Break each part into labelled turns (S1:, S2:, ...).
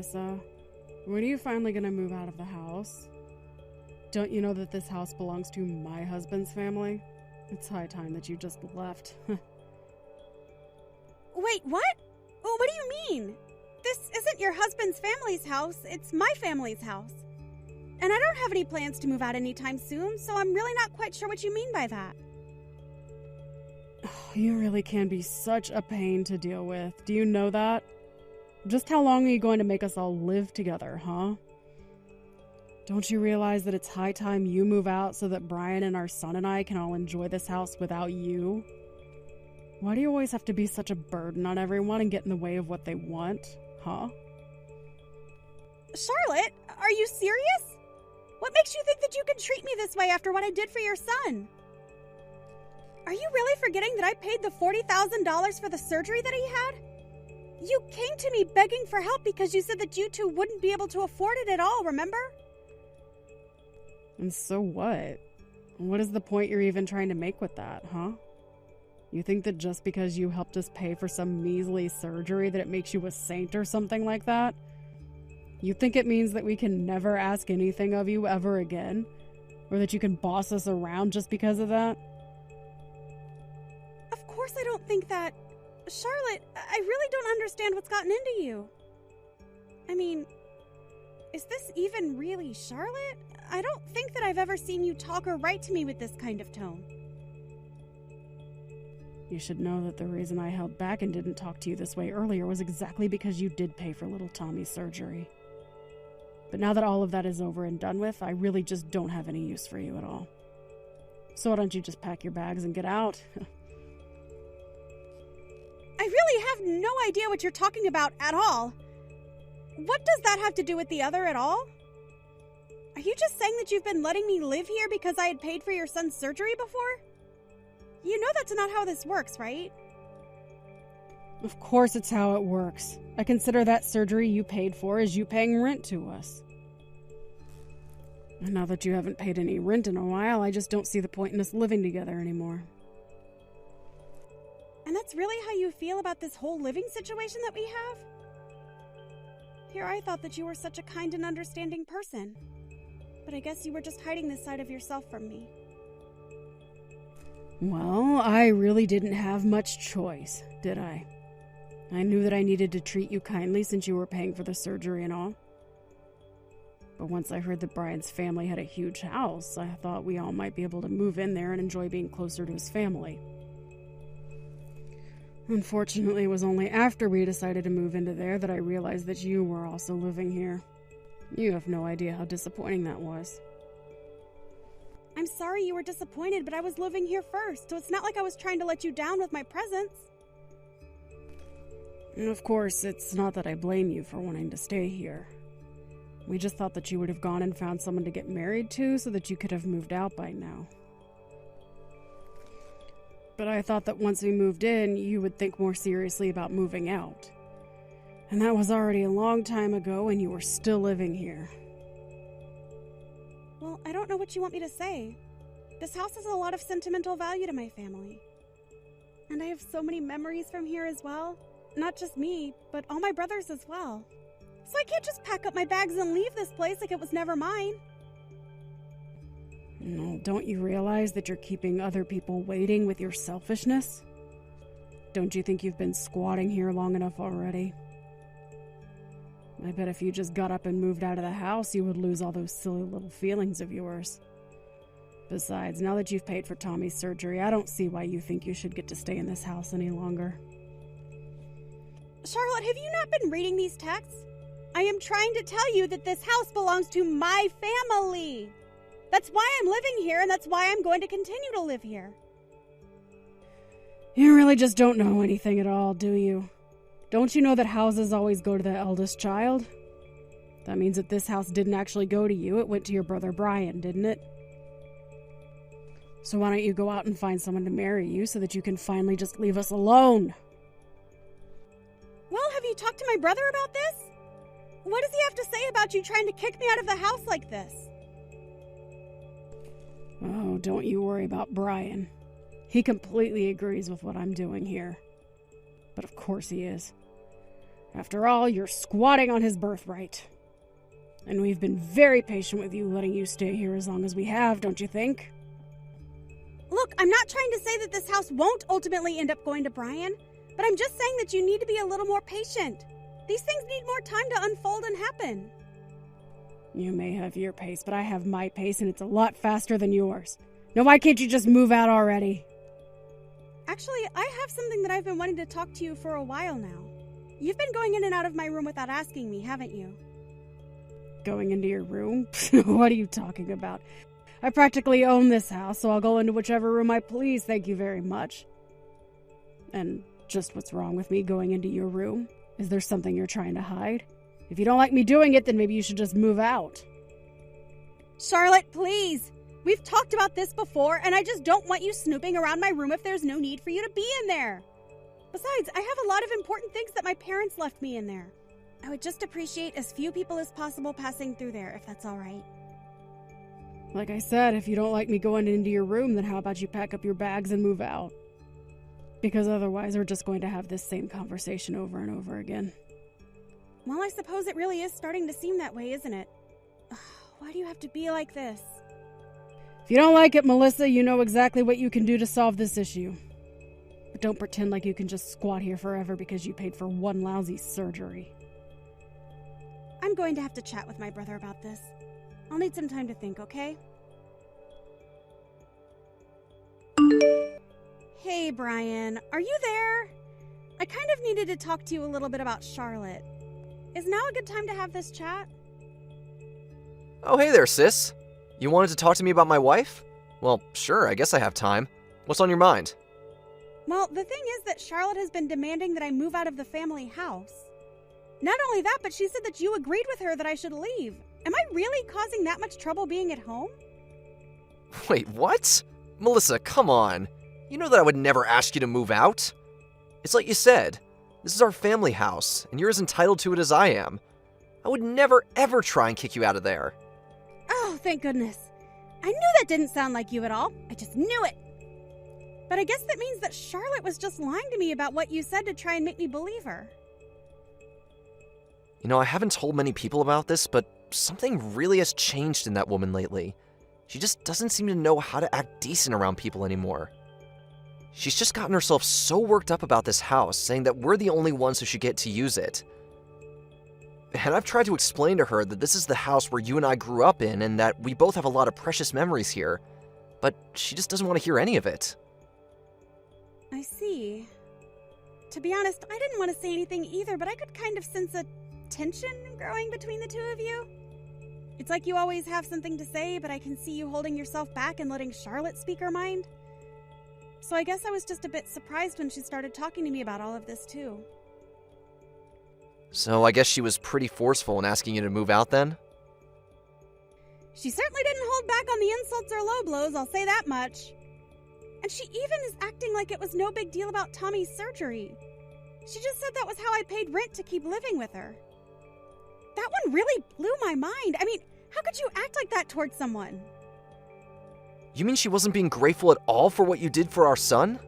S1: Melissa. When are you finally gonna move out of the house? Don't you know that this house belongs to my husband's family? It's high time that you just left.
S2: Wait, what? Oh, what do you mean? This isn't your husband's family's house, it's my family's house. And I don't have any plans to move out anytime soon, so I'm really not quite sure what you mean by that.
S1: You really can be such a pain to deal with. Do you know that? Just how long are you going to make us all live together, huh? Don't you realize that it's high time you move out so that Brian and our son and I can all enjoy this house without you? Why do you always have to be such a burden on everyone and get in the way of what they want, huh?
S2: Charlotte, are you serious? What makes you think that you can treat me this way after what I did for your son? Are you really forgetting that I paid the $40,000 for the surgery that he had? You came to me begging for help because you said that you two wouldn't be able to afford it at all, remember?
S1: And so what? What is the point you're even trying to make with that, huh? You think that just because you helped us pay for some measly surgery that it makes you a saint or something like that? You think it means that we can never ask anything of you ever again? Or that you can boss us around just because of that?
S2: Of course I don't think that. Charlotte, I really don't understand what's gotten into you. I mean, is this even really Charlotte? I don't think that I've ever seen you talk or write to me with this kind of tone.
S1: You should know that the reason I held back and didn't talk to you this way earlier was exactly because you did pay for little Tommy's surgery. But now that all of that is over and done with, I really just don't have any use for you at all. So why don't you just pack your bags and get out?
S2: I really have no idea what you're talking about at all. What does that have to do with the other at all? Are you just saying that you've been letting me live here because I had paid for your son's surgery before? You know that's not how this works, right?
S1: Of course it's how it works. I consider that surgery you paid for as you paying rent to us. And now that you haven't paid any rent in a while, I just don't see the point in us living together anymore.
S2: And that's really how you feel about this whole living situation that we have? Here I thought that you were such a kind and understanding person. But I guess you were just hiding this side of yourself from me.
S1: Well, I really didn't have much choice, did I? I knew that I needed to treat you kindly since you were paying for the surgery and all. But once I heard that Brian's family had a huge house, I thought we all might be able to move in there and enjoy being closer to his family. Unfortunately, it was only after we decided to move into there that I realized that you were also living here. You have no idea how disappointing that was.
S2: I'm sorry you were disappointed, but I was living here first, so it's not like I was trying to let you down with my presence.
S1: And of course, it's not that I blame you for wanting to stay here. We just thought that you would have gone and found someone to get married to so that you could have moved out by now. But I thought that once we moved in, you would think more seriously about moving out. And that was already a long time ago, and you were still living here.
S2: Well, I don't know what you want me to say. This house has a lot of sentimental value to my family. And I have so many memories from here as well. Not just me, but all my brothers as well. So I can't just pack up my bags and leave this place like it was never mine.
S1: No, don't you realize that you're keeping other people waiting with your selfishness? Don't you think you've been squatting here long enough already? I bet if you just got up and moved out of the house, you would lose all those silly little feelings of yours. Besides, now that you've paid for Tommy's surgery, I don't see why you think you should get to stay in this house any longer.
S2: Charlotte, have you not been reading these texts? I am trying to tell you that this house belongs to my family. That's why I'm living here, and that's why I'm going to continue to live here.
S1: You really just don't know anything at all, do you? Don't you know that houses always go to the eldest child? That means that this house didn't actually go to you, it went to your brother Brian, didn't it? So why don't you go out and find someone to marry you so that you can finally just leave us alone?
S2: Well, have you talked to my brother about this? What does he have to say about you trying to kick me out of the house like this?
S1: Oh, don't you worry about Brian. He completely agrees with what I'm doing here. But of course he is. After all, you're squatting on his birthright. And we've been very patient with you, letting you stay here as long as we have, don't you think?
S2: Look, I'm not trying to say that this house won't ultimately end up going to Brian, but I'm just saying that you need to be a little more patient. These things need more time to unfold and happen.
S1: You may have your pace, but I have my pace, and it's a lot faster than yours. Now, why can't you just move out already?
S2: Actually, I have something that I've been wanting to talk to you for a while now. You've been going in and out of my room without asking me, haven't you?
S1: Going into your room? What are you talking about? I practically own this house, so I'll go into whichever room I please, thank you very much. And just what's wrong with me going into your room? Is there something you're trying to hide? If you don't like me doing it, then maybe you should just move out.
S2: Charlotte, please! We've talked about this before, and I just don't want you snooping around my room if there's no need for you to be in there. Besides, I have a lot of important things that my parents left me in there. I would just appreciate as few people as possible passing through there, if that's all right.
S1: Like I said, if you don't like me going into your room, then how about you pack up your bags and move out? Because otherwise, we're just going to have this same conversation over and over again.
S2: Well, I suppose it really is starting to seem that way, isn't it? Why do you have to be like this?
S1: If you don't like it, Melissa, you know exactly what you can do to solve this issue. But don't pretend like you can just squat here forever because you paid for one lousy surgery.
S2: I'm going to have to chat with my brother about this. I'll need some time to think, okay? Hey, Brian, are you there? I kind of needed to talk to you a little bit about Charlotte. Is now a good time to have this chat?
S3: Oh, hey there, sis. You wanted to talk to me about my wife? Well, sure, I guess I have time. What's on your mind?
S2: Well, the thing is that Charlotte has been demanding that I move out of the family house. Not only that, but she said that you agreed with her that I should leave. Am I really causing that much trouble being at home?
S3: Wait, what? Melissa, come on. You know that I would never ask you to move out. It's like you said, this is our family house, and you're as entitled to it as I am. I would never, ever try and kick you out of there.
S2: Oh, thank goodness. I knew that didn't sound like you at all. I just knew it. But I guess that means that Charlotte was just lying to me about what you said to try and make me believe her.
S3: You know, I haven't told many people about this, but something really has changed in that woman lately. She just doesn't seem to know how to act decent around people anymore. She's just gotten herself so worked up about this house, saying that we're the only ones who should get to use it. And I've tried to explain to her that this is the house where you and I grew up in and that we both have a lot of precious memories here, but she just doesn't want to hear any of it.
S2: I see. To be honest, I didn't want to say anything either, but I could kind of sense a tension growing between the two of you. It's like you always have something to say, but I can see you holding yourself back and letting Charlotte speak her mind. So I guess I was just a bit surprised when she started talking to me about all of this too.
S3: So I guess she was pretty forceful in asking you to move out then?
S2: She certainly didn't hold back on the insults or low blows, I'll say that much. And she even is acting like it was no big deal about Tommy's surgery. She just said that was how I paid rent to keep living with her. That one really blew my mind. I mean, how could you act like that towards someone?
S3: You mean she wasn't being grateful at all for what you did for our son?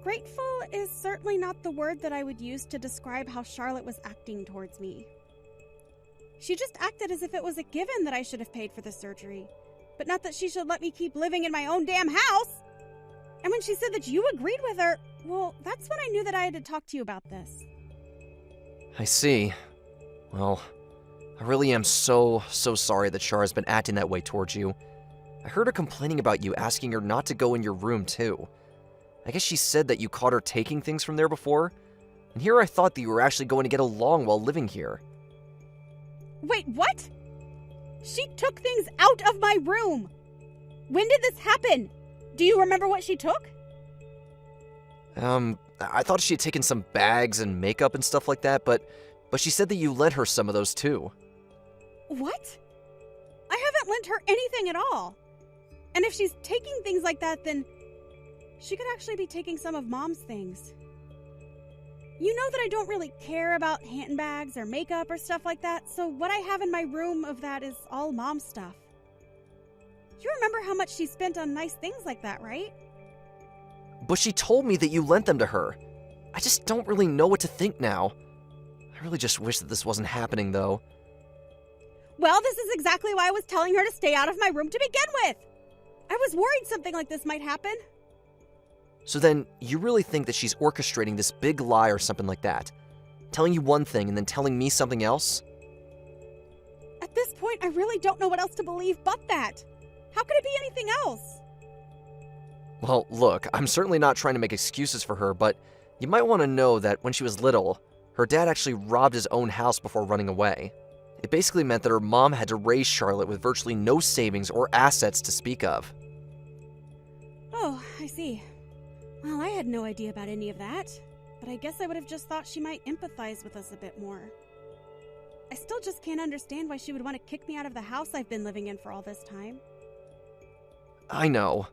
S2: Grateful is certainly not the word that I would use to describe how Charlotte was acting towards me. She just acted as if it was a given that I should have paid for the surgery, but not that she should let me keep living in my own damn house. And when she said that you agreed with her, well, that's when I knew that I had to talk to you about this.
S3: I see. Well, I really am so sorry that Char has been acting that way towards you. I heard her complaining about you, asking her not to go in your room too. I guess she said that you caught her taking things from there before, and here I thought that you were actually going to get along while living here.
S2: Wait, what? She took things out of my room! When did this happen? Do you remember what she took?
S3: I thought she had taken some bags and makeup and stuff like that, but she said that you lent her some of those too.
S2: What? I haven't lent her anything at all. And if she's taking things like that, then she could actually be taking some of Mom's things. You know that I don't really care about handbags or makeup or stuff like that, so what I have in my room of that is all Mom's stuff. You remember how much she spent on nice things like that, right?
S3: But she told me that you lent them to her. I just don't really know what to think now. I really just wish that this wasn't happening, though.
S2: Well, this is exactly why I was telling her to stay out of my room to begin with. I was worried something like this might happen.
S3: So then, you really think that she's orchestrating this big lie or something like that? Telling you one thing and then telling me something else?
S2: At this point, I really don't know what else to believe but that. How could it be anything else?
S3: Well, look, I'm certainly not trying to make excuses for her, but you might want to know that when she was little, her dad actually robbed his own house before running away. It basically meant that her mom had to raise Charlotte with virtually no savings or assets to speak of.
S2: Oh, I see. Well, I had no idea about any of that, but I guess I would have just thought she might empathize with us a bit more. I still just can't understand why she would want to kick me out of the house I've been living in for all this time.
S3: I know.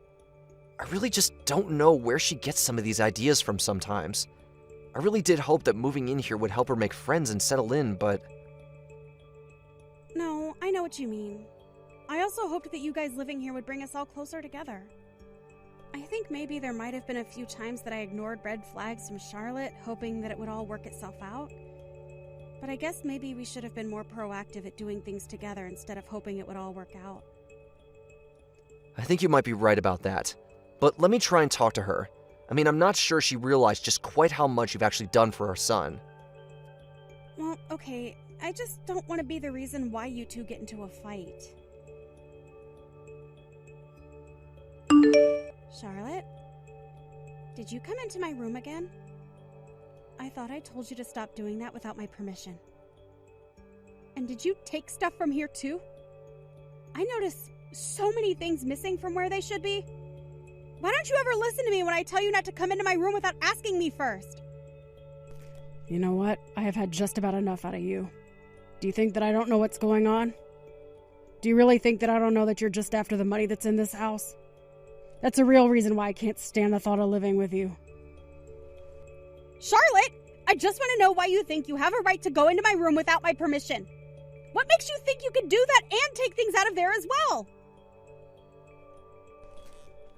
S3: I really just don't know where she gets some of these ideas from sometimes. I really did hope that moving in here would help her make friends and settle in, but...
S2: No, I know what you mean. I also hoped that you guys living here would bring us all closer together. I think maybe there might have been a few times that I ignored red flags from Charlotte, hoping that it would all work itself out. But I guess maybe we should have been more proactive at doing things together instead of hoping it would all work out.
S3: I think you might be right about that. But let me try and talk to her. I mean, I'm not sure she realized just quite how much you've actually done for her son.
S2: Well, okay, I just don't want to be the reason why you two get into a fight. Charlotte? Did you come into my room again? I thought I told you to stop doing that without my permission. And did you take stuff from here too? I noticed so many things missing from where they should be. Why don't you ever listen to me when I tell you not to come into my room without asking me first?
S1: You know what? I have had just about enough out of you. Do you think that I don't know what's going on? Do you really think that I don't know that you're just after the money that's in this house? That's the real reason why I can't stand the thought of living with you.
S2: Charlotte, I just want to know why you think you have a right to go into my room without my permission. What makes you think you can do that and take things out of there as well?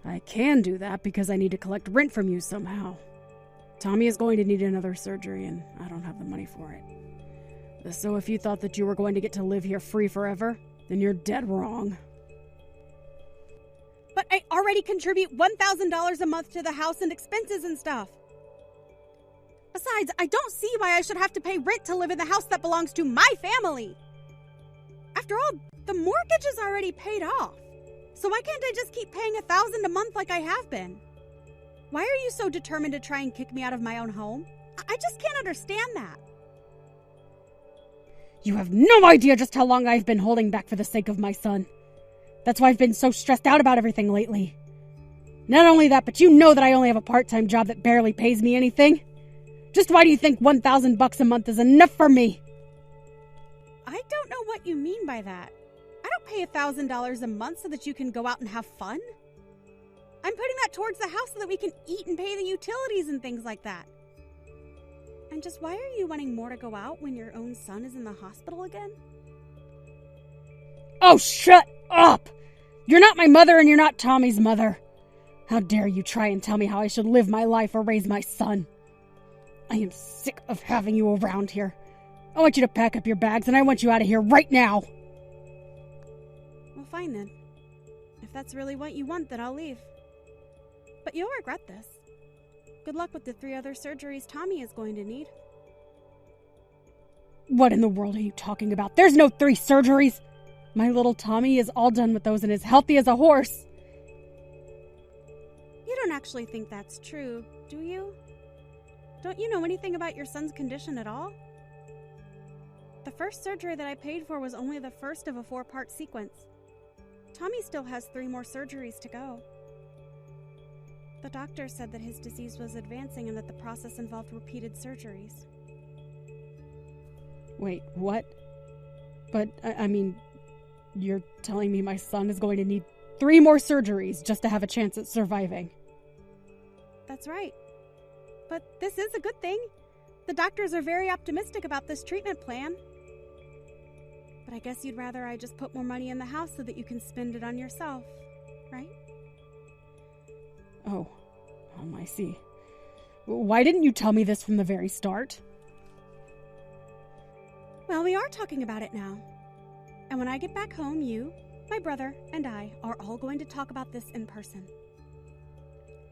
S1: I can do that because I need to collect rent from you somehow. Tommy is going to need another surgery and I don't have the money for it. So if you thought that you were going to get to live here free forever, then you're dead wrong.
S2: But I already contribute $1,000 a month to the house and expenses and stuff. Besides, I don't see why I should have to pay rent to live in the house that belongs to my family. After all, the mortgage is already paid off. So why can't I just keep paying $1,000 a month like I have been? Why are you so determined to try and kick me out of my own home? I just can't understand that.
S1: You have no idea just how long I've been holding back for the sake of my son. That's why I've been so stressed out about everything lately. Not only that, but you know that I only have a part-time job that barely pays me anything. Just why do you think $1,000 a month is enough for me?
S2: I don't know what you mean by that. I don't pay $1,000 a month so that you can go out and have fun. I'm putting that towards the house so that we can eat and pay the utilities and things like that. And just why are you wanting more to go out when your own son is in the hospital again?
S1: Oh, shut up! You're not my mother and you're not Tommy's mother. How dare you try and tell me how I should live my life or raise my son? I am sick of having you around here. I want you to pack up your bags and I want you out of here right now.
S2: Well, fine then. If that's really what you want, then I'll leave. But you'll regret this. Good luck with the 3 other surgeries Tommy is going to need.
S1: What in the world are you talking about? There's no 3 surgeries. My little Tommy is all done with those and is healthy as a horse.
S2: You don't actually think that's true, do you? Don't you know anything about your son's condition at all? The first surgery that I paid for was only the first of a 4-part sequence. Tommy still has 3 more surgeries to go. The doctor said that his disease was advancing and that the process involved repeated surgeries.
S1: Wait, what? But, I mean, you're telling me my son is going to need 3 more surgeries just to have a chance at surviving?
S2: That's right. But this is a good thing. The doctors are very optimistic about this treatment plan. But I guess you'd rather I just put more money in the house so that you can spend it on yourself, right?
S1: Oh, I see. Why didn't you tell me this from the very start?
S2: Well, we are talking about it now. And when I get back home, you, my brother, and I are all going to talk about this in person.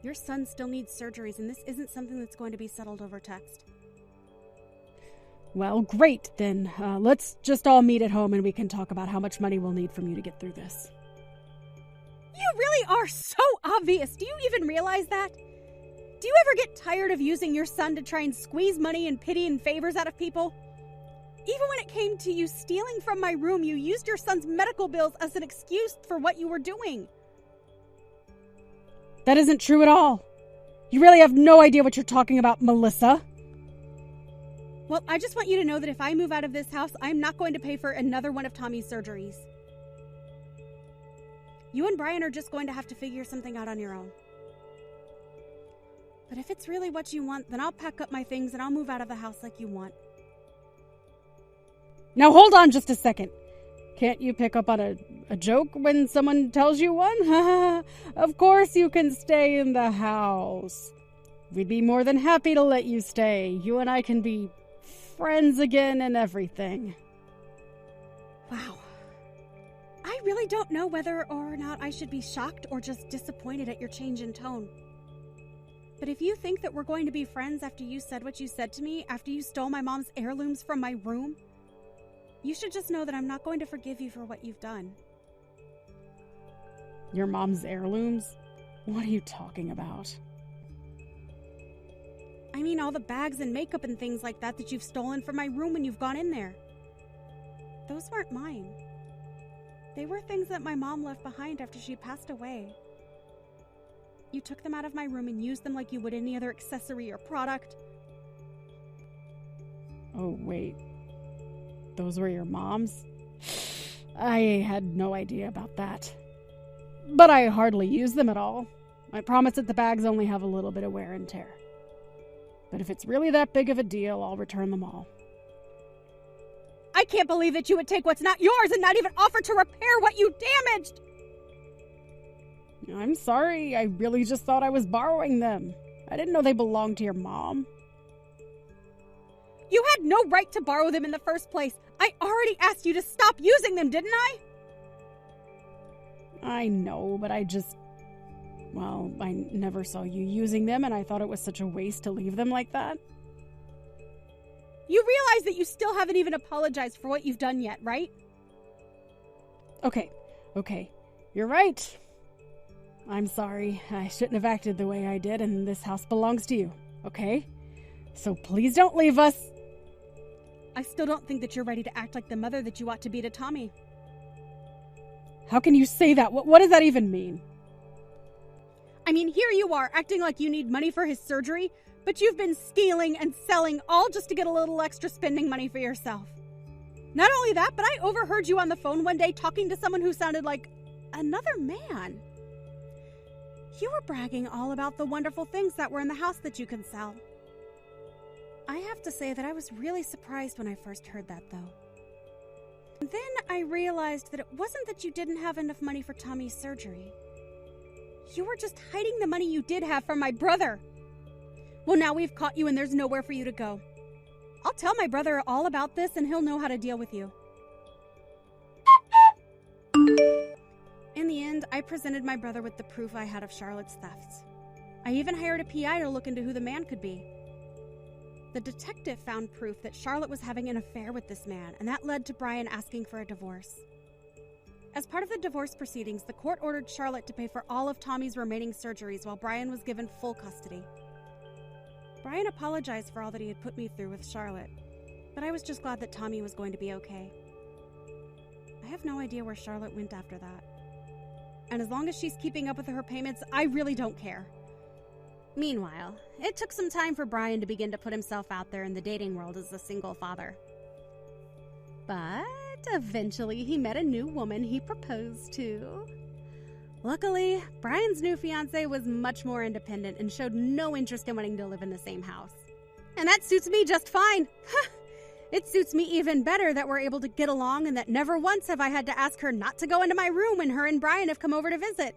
S2: Your son still needs surgeries, and this isn't something that's going to be settled over text.
S1: Well, great, then. Let's just all meet at home and we can talk about how much money we'll need from you to get through this.
S2: You really are so obvious. Do you even realize that? Do you ever get tired of using your son to try and squeeze money and pity and favors out of people? Even when it came to you stealing from my room, you used your son's medical bills as an excuse for what you were doing.
S1: That isn't true at all. You really have no idea what you're talking about, Melissa.
S2: Well, I just want you to know that if I move out of this house, I'm not going to pay for another one of Tommy's surgeries. You and Brian are just going to have to figure something out on your own. But if it's really what you want, then I'll pack up my things and I'll move out of the house like you want.
S1: Now hold on just a second. Can't you pick up on a joke when someone tells you one? Of course you can stay in the house. We'd be more than happy to let you stay. You and I can be friends again and everything.
S2: Wow. I really don't know whether or not I should be shocked or just disappointed at your change in tone. But if you think that we're going to be friends after you said what you said to me, after you stole my mom's heirlooms from my room, you should just know that I'm not going to forgive you for what you've done.
S1: Your mom's heirlooms? What are you talking about?
S2: I mean all the bags and makeup and things like that you've stolen from my room when you've gone in there. Those weren't mine. They were things that my mom left behind after she passed away. You took them out of my room and used them like you would any other accessory or product.
S1: Oh, wait. Those were your mom's? I had no idea about that. But I hardly use them at all. I promise that the bags only have a little bit of wear and tear. But if it's really that big of a deal, I'll return them all.
S2: I can't believe that you would take what's not yours and not even offer to repair what you damaged!
S1: I'm sorry, I really just thought I was borrowing them. I didn't know they belonged to your mom.
S2: You had no right to borrow them in the first place. I already asked you to stop using them, didn't I?
S1: I know, but I never saw you using them, and I thought it was such a waste to leave them like that.
S2: You realize that you still haven't even apologized for what you've done yet, right?
S1: Okay. You're right. I'm sorry. I shouldn't have acted the way I did, and this house belongs to you, okay? So please don't leave us.
S2: I still don't think that you're ready to act like the mother that you ought to be to Tommy.
S1: How can you say that? What does that even mean?
S2: I mean, here you are, acting like you need money for his surgery, but you've been stealing and selling all just to get a little extra spending money for yourself. Not only that, but I overheard you on the phone one day talking to someone who sounded like another man. You were bragging all about the wonderful things that were in the house that you can sell. I have to say that I was really surprised when I first heard that, though. And then I realized that it wasn't that you didn't have enough money for Tommy's surgery. You were just hiding the money you did have from my brother. Well, now we've caught you and there's nowhere for you to go. I'll tell my brother all about this and he'll know how to deal with you. In the end, I presented my brother with the proof I had of Charlotte's thefts. I even hired a PI to look into who the man could be. The detective found proof that Charlotte was having an affair with this man, and that led to Brian asking for a divorce. As part of the divorce proceedings, the court ordered Charlotte to pay for all of Tommy's remaining surgeries while Brian was given full custody. Brian apologized for all that he had put me through with Charlotte, but I was just glad that Tommy was going to be okay. I have no idea where Charlotte went after that. And as long as she's keeping up with her payments, I really don't care. Meanwhile, it took some time for Brian to begin to put himself out there in the dating world as a single father. But eventually he met a new woman he proposed to. Luckily, Brian's new fiancée was much more independent and showed no interest in wanting to live in the same house. And that suits me just fine. It suits me even better that we're able to get along and that never once have I had to ask her not to go into my room when her and Brian have come over to visit.